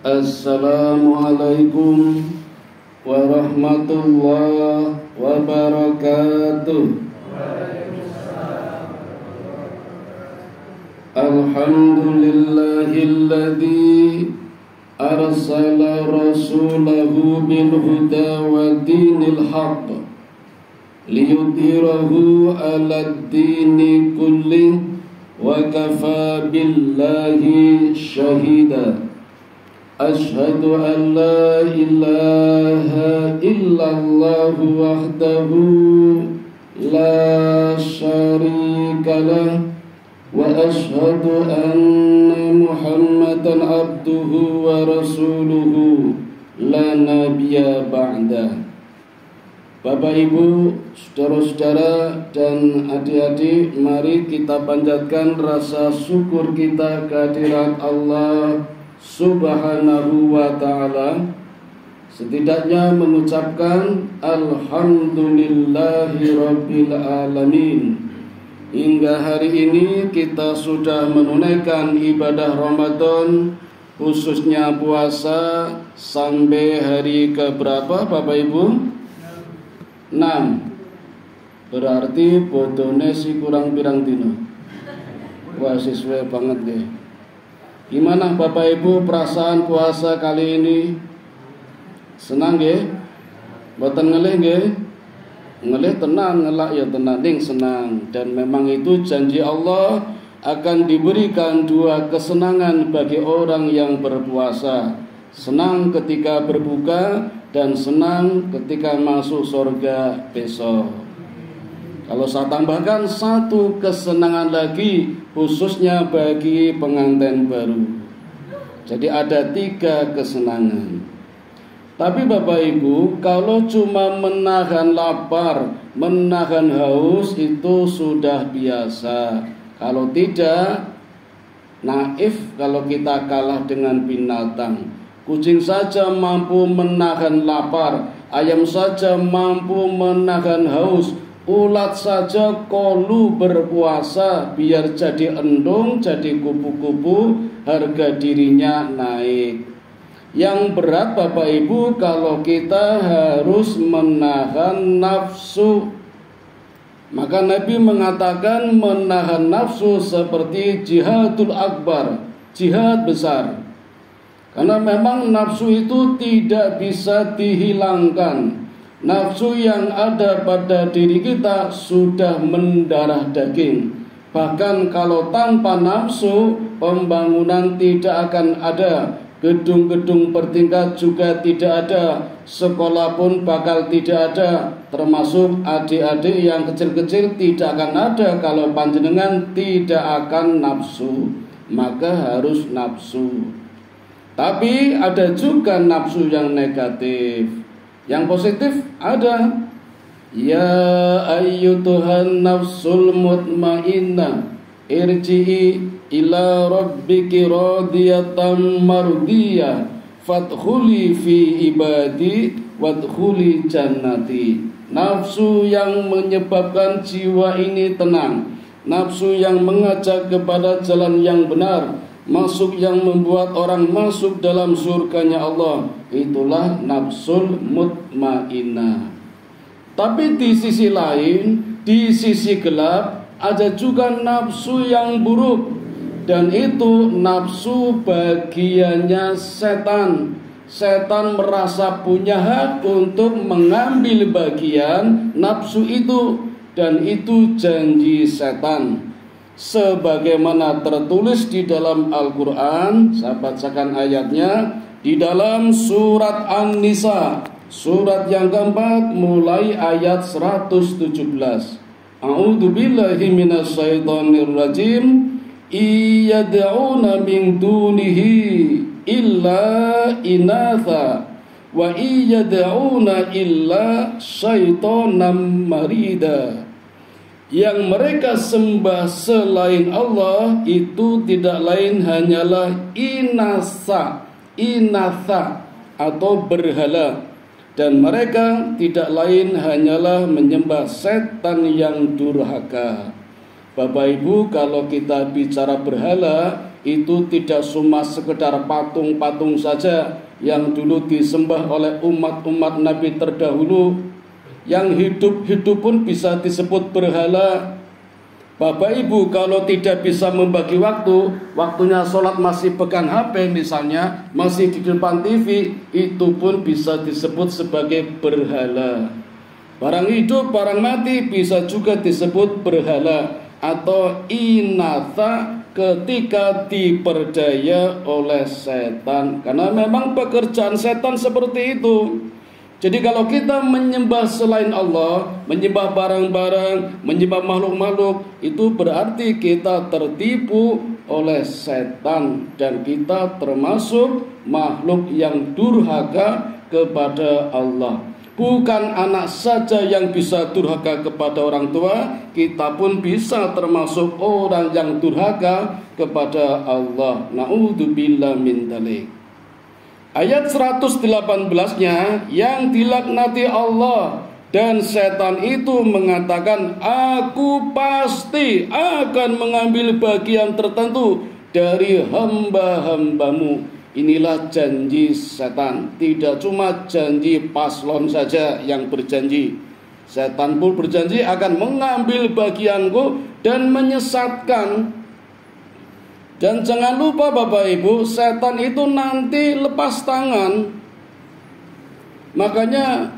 Assalamualaikum warahmatullahi wabarakatuh. Alhamdulillahilladzi arsala rasulahu bil huda wa dinil haqq liyudhhirahu 'alad dini kulli wa kafa billahi syahida. Asyhadu an la ilaha illallah wahdahu la syarika lah wa asyhadu anna Muhammadan abduhu wa rasuluhu la nabiyya ba'dah. Bapak Ibu, saudara-saudara dan adik-adik, mari kita panjatkan rasa syukur kita kehadirat Allah Subhanahu wa ta'ala. Setidaknya mengucapkan Alhamdulillahi Rabbil Alamin. Hingga hari ini kita sudah menunaikan ibadah Ramadan, khususnya puasa, sampai hari keberapa Bapak Ibu? 6. Berarti bodone si kurang pirang dino. Wah, sesuai banget deh. Gimana Bapak Ibu perasaan puasa kali ini? Senang nggih? Mboten ngelih nggih? Ngelih tenang, ngelak ya tenang, ning senang. Dan memang itu janji Allah akan diberikan 2 kesenangan bagi orang yang berpuasa. Senang ketika berbuka dan senang ketika masuk surga besok. Kalau saya tambahkan 1 kesenangan lagi, khususnya bagi pengantin baru. Jadi ada 3 kesenangan. Tapi Bapak Ibu, kalau cuma menahan lapar, menahan haus, itu sudah biasa. Kalau tidak, naif kalau kita kalah dengan binatang. Kucing saja mampu menahan lapar, ayam saja mampu menahan haus, ulat saja kolu berpuasa biar jadi endung, jadi kupu-kupu, harga dirinya naik. Yang berat Bapak Ibu kalau kita harus menahan nafsu. Maka Nabi mengatakan menahan nafsu seperti jihadul akbar, jihad besar. Karena memang nafsu itu tidak bisa dihilangkan. Nafsu yang ada pada diri kita sudah mendarah daging. Bahkan kalau tanpa nafsu, pembangunan tidak akan ada, gedung-gedung bertingkat juga tidak ada, sekolah pun bakal tidak ada, termasuk adik-adik yang kecil-kecil tidak akan ada kalau panjenengan tidak akan nafsu. Maka harus nafsu. Tapi ada juga nafsu yang negatif. Yang positif ada. Ya ayyuhan nafsul mutmainnah irji'i ila rabbiki radiyatan mardiyah fadkhuli fi ibadi wadkhuli jannati. Nafsu yang menyebabkan jiwa ini tenang, nafsu yang mengajak kepada jalan yang benar, masuk yang membuat orang masuk dalam surganya Allah, itulah nafsul mutmainnah. Tapi di sisi lain, di sisi gelap, ada juga nafsu yang buruk. Dan itu nafsu bagiannya setan. Setan merasa punya hak untuk mengambil bagian nafsu itu. Dan itu janji setan. Sebagaimana tertulis di dalam Al-Quran, saya bacakan ayatnya, di dalam surat An-Nisa, surat yang keempat, mulai ayat 117. A'udzu billahi minasyaitonir rajim. Iyad'una min dunihi illa inatha wa iyad'una illa syaitonan marida. Yang mereka sembah selain Allah itu tidak lain hanyalah inatha atau berhala. Dan mereka tidak lain hanyalah menyembah setan yang durhaka. Bapak Ibu, kalau kita bicara berhala, itu tidak cuma sekedar patung-patung saja yang dulu disembah oleh umat-umat Nabi terdahulu. Yang hidup-hidup pun bisa disebut berhala. Bapak Ibu, kalau tidak bisa membagi waktu, waktunya sholat masih pegang HP misalnya, masih di depan TV, itu pun bisa disebut sebagai berhala. Barang hidup, barang mati bisa juga disebut berhala atau inatha ketika diperdaya oleh setan. Karena memang pekerjaan setan seperti itu. Jadi kalau kita menyembah selain Allah, menyembah barang-barang, menyembah makhluk-makhluk, itu berarti kita tertipu oleh setan dan kita termasuk makhluk yang durhaka kepada Allah. Bukan anak saja yang bisa durhaka kepada orang tua, kita pun bisa termasuk orang yang durhaka kepada Allah. Na'udzubillah min dzalik. Ayat 118-nya, yang dilaknati Allah dan setan itu mengatakan, aku pasti akan mengambil bagian tertentu dari hamba-hambamu. Inilah janji setan. Tidak cuma janji paslon saja yang berjanji. Setan pun berjanji akan mengambil bagianku dan menyesatkan. Dan jangan lupa Bapak Ibu, setan itu nanti lepas tangan. Makanya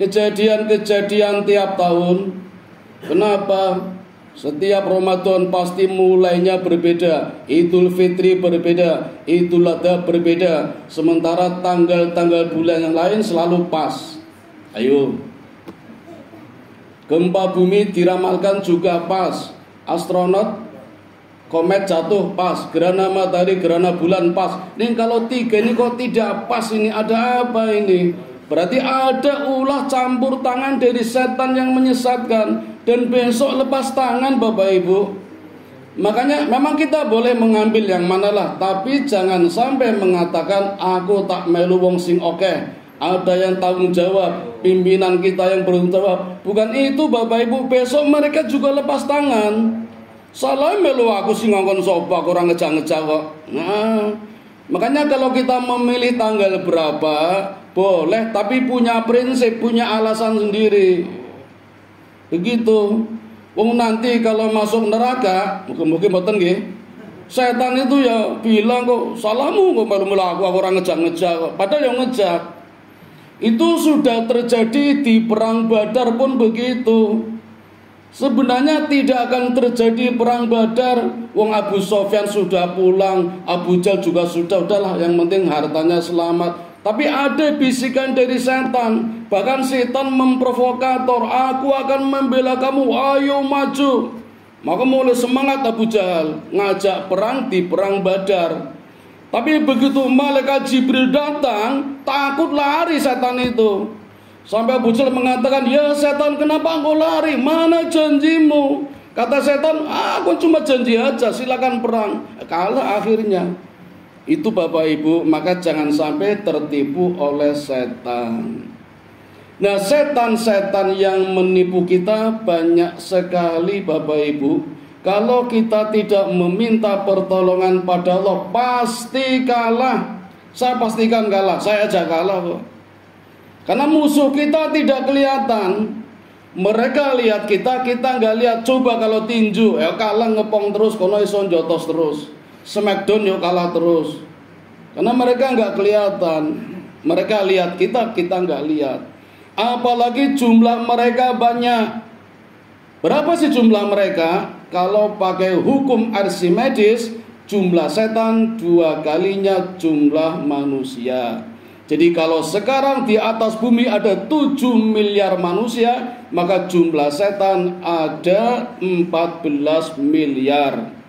kejadian-kejadian tiap tahun, kenapa? Setiap Ramadan pasti mulainya berbeda, Idul Fitri berbeda, Idul Adha berbeda, sementara tanggal-tanggal bulan yang lain selalu pas. Ayo, gempa bumi diramalkan juga pas, astronot komet jatuh pas, gerhana matahari, gerhana bulan pas. Ini kalau tiga ini kok tidak pas, ini ada apa ini? Berarti ada ulah campur tangan dari setan yang menyesatkan. Dan besok lepas tangan Bapak Ibu. Makanya memang kita boleh mengambil yang manalah, tapi jangan sampai mengatakan aku tak melu wong sing oke. Ada yang tanggung jawab, pimpinan kita yang bertanggung jawab. Bukan itu Bapak Ibu, besok mereka juga lepas tangan. Salah melu aku sing ngongkon sopak orang ngejak-ngejak kok. Nah, makanya kalau kita memilih tanggal berapa boleh, tapi punya prinsip, punya alasan sendiri. Begitu. Wong nanti kalau masuk neraka, mungkin mboten nggih. Setan itu ya bilang kok salahmu kok baru melaku aku orang ngejak-ngejak. Padahal yang ngejak. Itu sudah terjadi di perang Badar pun begitu. Sebenarnya tidak akan terjadi perang Badar. Wong Abu Sofyan sudah pulang, Abu Jahal juga sudah, udahlah yang penting hartanya selamat. Tapi ada bisikan dari setan. Bahkan setan memprovokator, aku akan membela kamu, ayo maju. Maka mulai semangat Abu Jahal ngajak perang di perang Badar. Tapi begitu malaikat Jibril datang, takut lari setan itu. Sampai Abu Jahal mengatakan, ya setan kenapa engkau lari, mana janjimu? Kata setan, aku cuma janji aja, silakan perang. Kalah akhirnya. Itu Bapak Ibu, maka jangan sampai tertipu oleh setan. Nah, setan-setan yang menipu kita banyak sekali Bapak Ibu. Kalau kita tidak meminta pertolongan pada Allah, pasti kalah. Saya pastikan kalah, saya aja kalah kok. Karena musuh kita tidak kelihatan. Mereka lihat kita, kita nggak lihat. Coba kalau tinju, ya kalah ngepong terus, kono iso jotos terus. Smackdown yuk kalah terus. Karena mereka nggak kelihatan. Mereka lihat kita, kita nggak lihat. Apalagi jumlah mereka banyak. Berapa sih jumlah mereka? Kalau pakai hukum Archimedes, jumlah setan 2 kalinya jumlah manusia. Jadi kalau sekarang di atas bumi ada 7 miliar manusia, maka jumlah setan ada 14 miliar.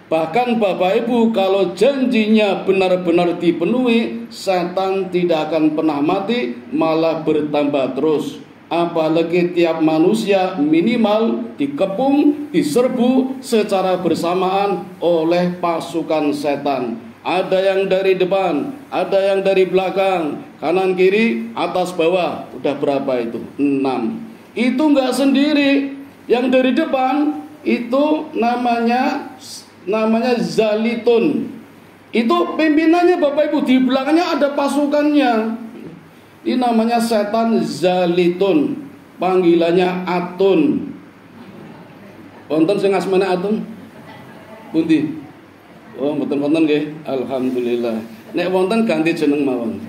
Bahkan Bapak Ibu, kalau janjinya benar-benar dipenuhi, setan tidak akan pernah mati, malah bertambah terus. Apalagi tiap manusia minimal dikepung, diserbu secara bersamaan oleh pasukan setan. Ada yang dari depan, ada yang dari belakang, kanan kiri, atas bawah. Udah berapa itu? 6. Itu enggak sendiri. Yang dari depan itu namanya namanya Zalitun. Itu pimpinannya Bapak Ibu, di belakangnya ada pasukannya. Ini namanya setan Zalitun. Panggilannya Atun. Wonten sing asmane Atun? Pundi? Oh, mboten-mboten nggih. Alhamdulillah. Nek wonten ganti jeneng mawon.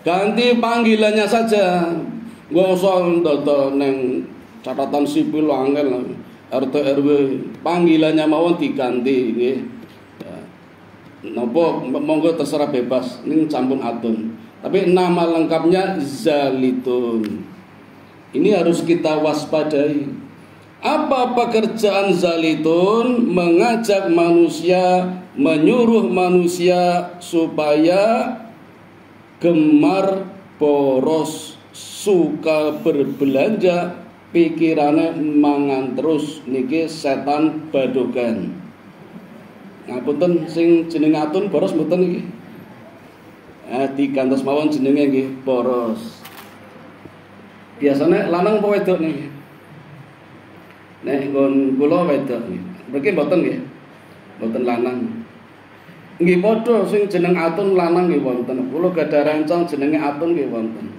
Ganti panggilannya saja. Nggak usah ndodol neng catatan sipil angel. RT RW panggilannya mawon diganti nggih. Napa monggo terserah bebas. Ning campur Atun. Tapi nama lengkapnya Zalitun. Ini harus kita waspadai. Apa pekerjaan Zalitun? Mengajak manusia, menyuruh manusia supaya gemar boros, suka berbelanja, pikirannya mangan terus. Niki setan badogan. Ngapunten sing jeneng Atun boros mboten niki. Digantos mawon jenenge nggih boros. Biasanya lanang apa wedok nih? Nek nggon kula wedok nggih. Mriki mboten nggih. Mboten lanang. Nggih padha sing jeneng Atun lanang nggih wonten. Kula gadah rencang jenenge Atun nggih wonten.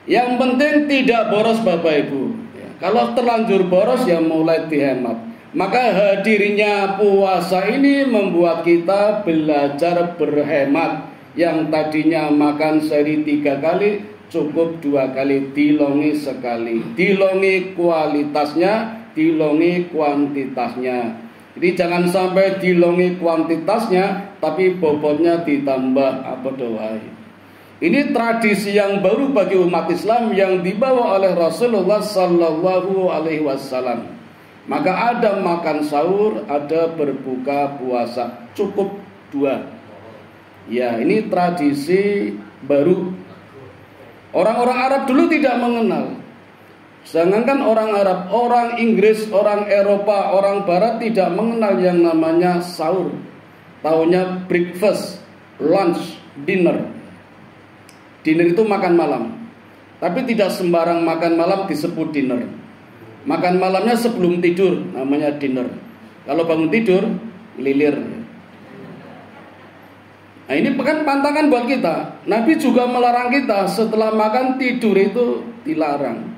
Yang penting tidak boros Bapak Ibu. Ya, kalau terlanjur boros ya mulai dihemat. Maka hadirnya puasa ini membuat kita belajar berhemat. Yang tadinya makan sehari 3 kali cukup 2 kali, dilongi sekali. Dilongi kualitasnya, dilongi kuantitasnya. Jadi jangan sampai dilongi kuantitasnya tapi bobotnya ditambah apa doai. Ini tradisi yang baru bagi umat Islam yang dibawa oleh Rasulullah sallallahu alaihi wasallam. Maka ada makan sahur, ada berbuka puasa, cukup 2. Ya, ini tradisi baru. Orang-orang Arab dulu tidak mengenal. Sedangkan orang Arab, orang Inggris, orang Eropa, orang Barat tidak mengenal yang namanya sahur. Taunya breakfast, lunch, dinner. Dinner itu makan malam. Tapi tidak sembarang makan malam disebut dinner. Makan malamnya sebelum tidur, namanya dinner. Kalau bangun tidur, lilir. Nah, ini kan pantangan buat kita. Nabi juga melarang kita setelah makan tidur itu dilarang.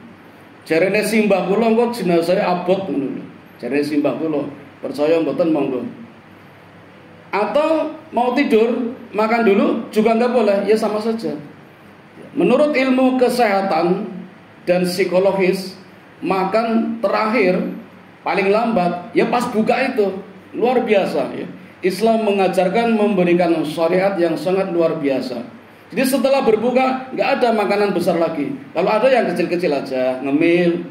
Jarene simbah kula kok jenazah abot ngono. Jarene simbah kula, percaya mboten monggo. Atau mau tidur, makan dulu juga enggak boleh, ya sama saja. Menurut ilmu kesehatan dan psikologis, makan terakhir paling lambat ya pas buka itu. Luar biasa ya. Islam mengajarkan memberikan syariat yang sangat luar biasa. Jadi setelah berbuka nggak ada makanan besar lagi. Kalau ada yang kecil-kecil aja, ngemil.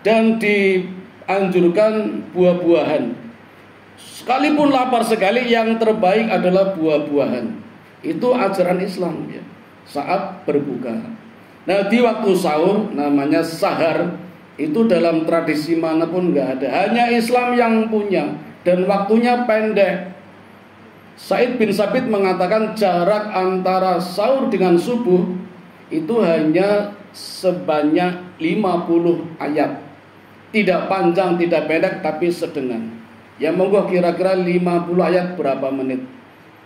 Dan dianjurkan buah-buahan. Sekalipun lapar sekali, yang terbaik adalah buah-buahan. Itu ajaran Islam ya. Saat berbuka. Nah di waktu sahur namanya sahar. Itu dalam tradisi manapun nggak ada. Hanya Islam yang punya. Dan waktunya pendek. Said bin Sabit mengatakan jarak antara sahur dengan subuh itu hanya sebanyak 50 ayat. Tidak panjang, tidak pendek, tapi sedengan. Ya monggo kira-kira 50 ayat berapa menit?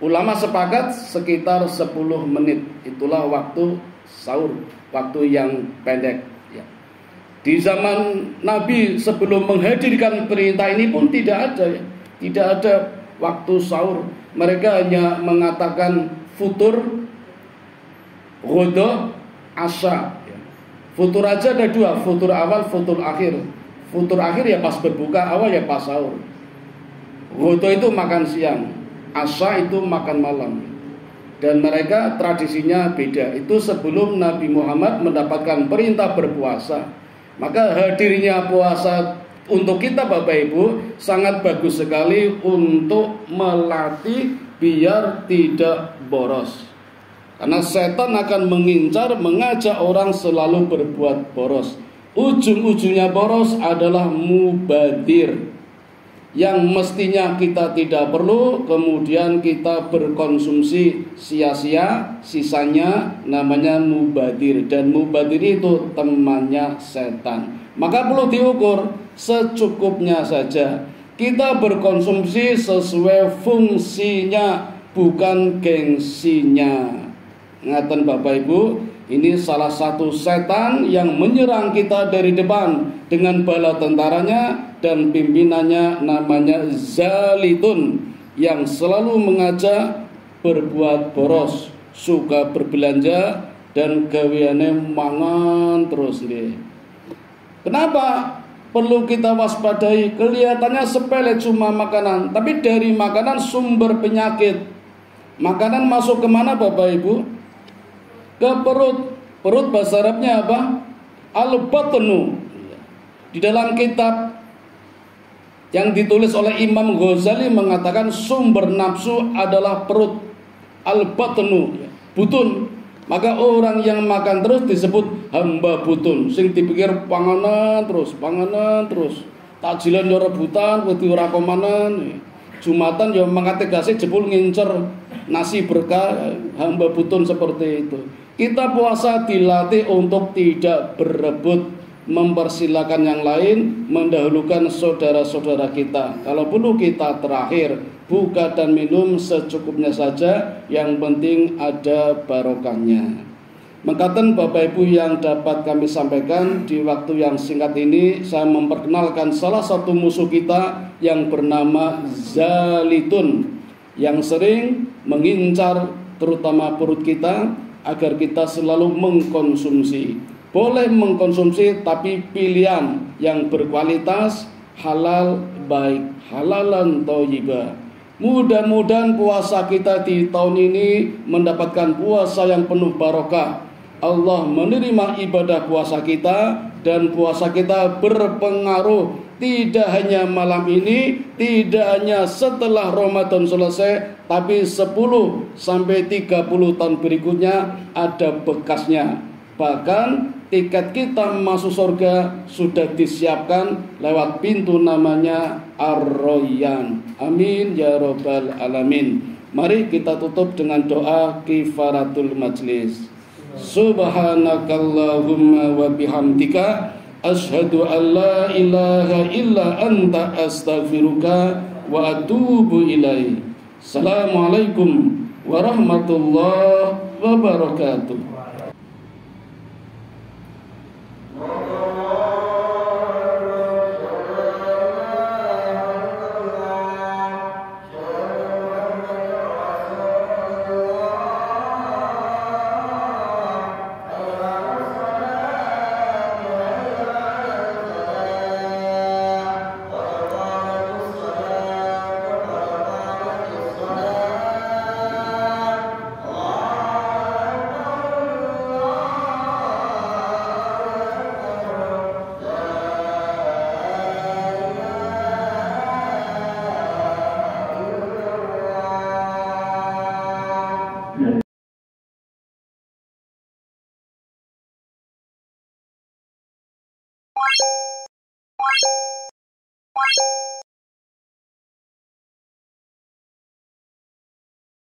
Ulama sepakat sekitar 10 menit. Itulah waktu sahur, waktu yang pendek. Ya. Di zaman Nabi sebelum menghadirkan perintah ini pun tidak ada ya. Tidak ada waktu sahur. Mereka hanya mengatakan futur, ghodo, asya. Futur aja ada 2, futur awal, futur akhir. Futur akhir ya pas berbuka, awal ya pas sahur. Ghodo itu makan siang, asya itu makan malam. Dan mereka tradisinya beda. Itu sebelum Nabi Muhammad mendapatkan perintah berpuasa. Maka hadirnya puasa untuk kita Bapak Ibu sangat bagus sekali untuk melatih biar tidak boros. Karena setan akan mengincar, mengajak orang selalu berbuat boros. Ujung-ujungnya boros adalah mubadir. Yang mestinya kita tidak perlu, kemudian kita berkonsumsi sia-sia, sisanya namanya mubadir. Dan mubadir itu temannya setan. Maka perlu diukur secukupnya saja. Kita berkonsumsi sesuai fungsinya, bukan gengsinya. Ngaten Bapak Ibu, ini salah satu setan yang menyerang kita dari depan dengan bala tentaranya dan pimpinannya namanya Zalitun, yang selalu mengajak berbuat boros, suka berbelanja dan gaweane mangan terus nih. Kenapa perlu kita waspadai? Kelihatannya sepele cuma makanan, tapi dari makanan sumber penyakit. Makanan masuk kemana Bapak Ibu? Ke perut. Perut bahasa Arabnya apa? Al-batnu. Di dalam kitab yang ditulis oleh Imam Ghazali mengatakan sumber nafsu adalah perut. Al-batnu, butun. Maka orang yang makan terus disebut hamba butun. Sing dipikir panganan terus. Takjilan yo rebutan, wedi ora komanan. Jumatan yo mangkate gase jebul ngincer nasi berkah, hamba butun seperti itu. Kita puasa dilatih untuk tidak berebut, mempersilahkan yang lain, mendahulukan saudara-saudara kita. Kalau perlu kita terakhir, buka dan minum secukupnya saja, yang penting ada barokahnya. Mengatakan Bapak Ibu yang dapat kami sampaikan di waktu yang singkat ini, saya memperkenalkan salah satu musuh kita yang bernama Zalitun, yang sering mengincar terutama perut kita agar kita selalu mengkonsumsi. Boleh mengkonsumsi tapi pilihan yang berkualitas, halal, baik, halalan thayyibah. Mudah-mudahan puasa kita di tahun ini mendapatkan puasa yang penuh barokah. Allah menerima ibadah puasa kita, dan puasa kita berpengaruh tidak hanya malam ini, tidak hanya setelah Ramadan selesai, tapi 10 sampai 30 tahun berikutnya ada bekasnya. Bahkan tiket kita masuk surga sudah disiapkan lewat pintu namanya Ar-Rayyan. Amin ya rabbal alamin. Mari kita tutup dengan doa kifaratul majlis. Subhanakallahumma wa bihamdika asyhadu an la ilaha illa anta astaghfiruka wa atubu ilaik. Assalamualaikum warahmatullahi wabarakatuh.